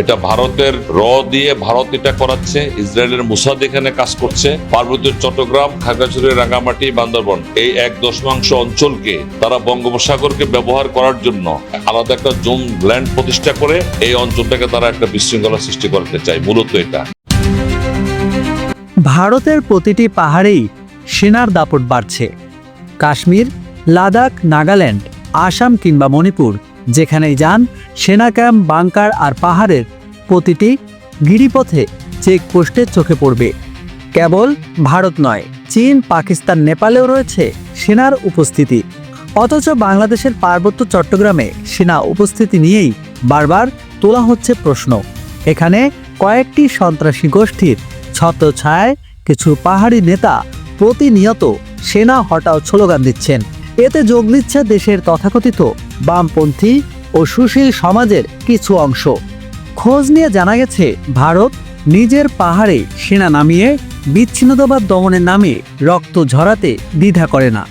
এটা ভারতের দিয়ে ভারত এটা করাচ্ছে, ইসরায়েলের মুসাদ এখানে কাজ করছে, পার্বত্য চট্টগ্রাম, খাগড়াছড়ি, রাঙ্গামাটি, বান্দরবন এই 1/10 অঞ্চলকে তারা বঙ্গোপসাগরকে ব্যবহার করার জন্য আলাদা একটা জোন ল্যান্ড প্রতিষ্ঠা করে এই অঞ্চলটাকে তারা একটা বিশৃঙ্খলা সৃষ্টি করতে চায়। মূলত এটা ভারতের প্রতিটি পাহাড়েই সেনার দাপট বাড়ছে। কাশ্মীর, লাদাখ, নাগাল্যান্ড, আসাম কিংবা মণিপুর যেখানেই যান, সেনা ক্যাম্প, বাংকার আর পাহাড়ের প্রতিটি গিরিপথে চেকপোস্টে চোখে পড়বে। কেবল ভারত নয়, চীন, পাকিস্তান, নেপালেও রয়েছে সেনার উপস্থিতি। অথচ বাংলাদেশের পার্বত্য চট্টগ্রামে সেনা উপস্থিতি নিয়েই বারবার তোলা হচ্ছে প্রশ্ন। এখানে কয়েকটি সন্ত্রাসী গোষ্ঠীর ছত্রছায়ায় কিছু পাহাড়ি নেতা প্রতিনিয়ত সেনা হটাও স্লোগান দিচ্ছেন। এতে যোগ দিচ্ছে দেশের তথাকথিত বামপন্থী ও সুশীল সমাজের কিছু অংশ। খোঁজ নিয়ে জানা গেছে, ভারত নিজের পাহাড়ে সেনা নামিয়ে বিচ্ছিন্নতাবাদ দমনের নামে রক্ত ঝরাতে দ্বিধা করে না।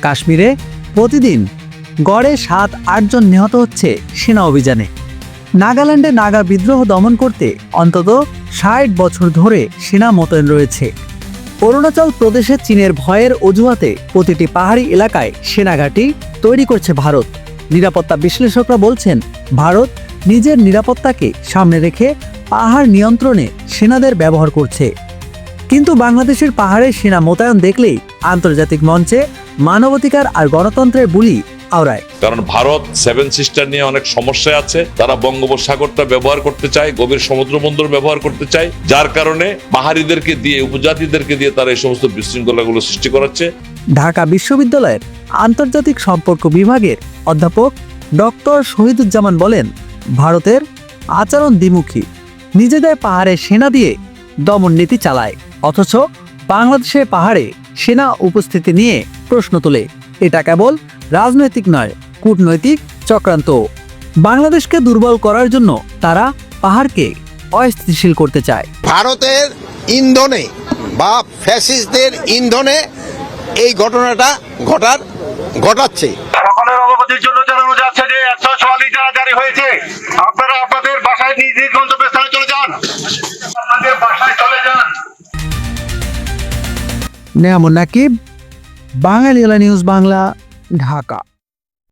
কাশ্মীরে প্রতিদিন গড়ে 7-8 জন নিহত হচ্ছে সেনা অভিযানে। নাগাল্যান্ডে নাগা বিদ্রোহ দমন করতে অন্তত 60 বছর ধরে সেনা মোতায়েন রয়েছে। অরুণাচল প্রদেশে চীনের ভয়ের অজুহাতে প্রতিটি পাহাড়ি এলাকায় সেনাঘাঁটি তৈরি করছে ভারত। নিরাপত্তা বিশ্লেষকরা বলছেন, ভারত নিজের নিরাপত্তাকে সামনে রেখে পাহাড় নিয়ন্ত্রণে সেনাদের ব্যবহার করছে। কিন্তু বাংলাদেশের পাহাড়ে সেনা মোতায়েন দেখলেই আন্তর্জাতিক মঞ্চে মানবাধিকার আর গণতন্ত্রের বুলি আওড়ায়। কারণ ভারত 7 সিস্টার নিয়ে অনেক সমস্যায় আছে। তারা বঙ্গোপসাগরটা ব্যবহার করতে চায়, গভীর সমুদ্র বন্দর ব্যবহার করতে চায়, যার কারণে পাহাড়িদেরকে দিয়ে, উপজাতিদেরকে দিয়ে তারা এই সমস্ত বিশৃঙ্খলাগুলো সৃষ্টি করাচ্ছে। ঢাকা বিশ্ববিদ্যালয়ের আন্তর্জাতিক সম্পর্ক বিভাগের অধ্যাপক ডক্টর শহীদুজ্জামান বলেন, ভারতের আচরণ দ্বিমুখী। নিজেদের পাহাড়ে সেনা দিয়ে দমন নীতি চালায়, অথচ বাংলাদেশের পাহাড়ে সেনা উপস্থিতি নিয়ে প্রশ্ন তোলে। এটা কেবল রাজনৈতিক নয়, কূটনৈতিক চক্রান্ত। বাংলাদেশকে দুর্বল করার জন্য তারা পাহাড়কে অস্থিতিশীল করতে চায়। ভারতের ইন্ধনে বা ফ্যাসিস্টদের ইন্ধনে এই ঘটনাটা ঘটাচ্ছে। সকলের অবগতির জন্য জানানো যাচ্ছে যে 144 ধারা জারি হয়েছে। আপনারা আপনাদের বাসায় নিজ নিজ গন্তব্যস্থানে চলে যান, আপনাদের বাসায় চলে যান। নেয়ামুন নাকিব, বাঙালি নিউজ বাংলা, ঢাকা।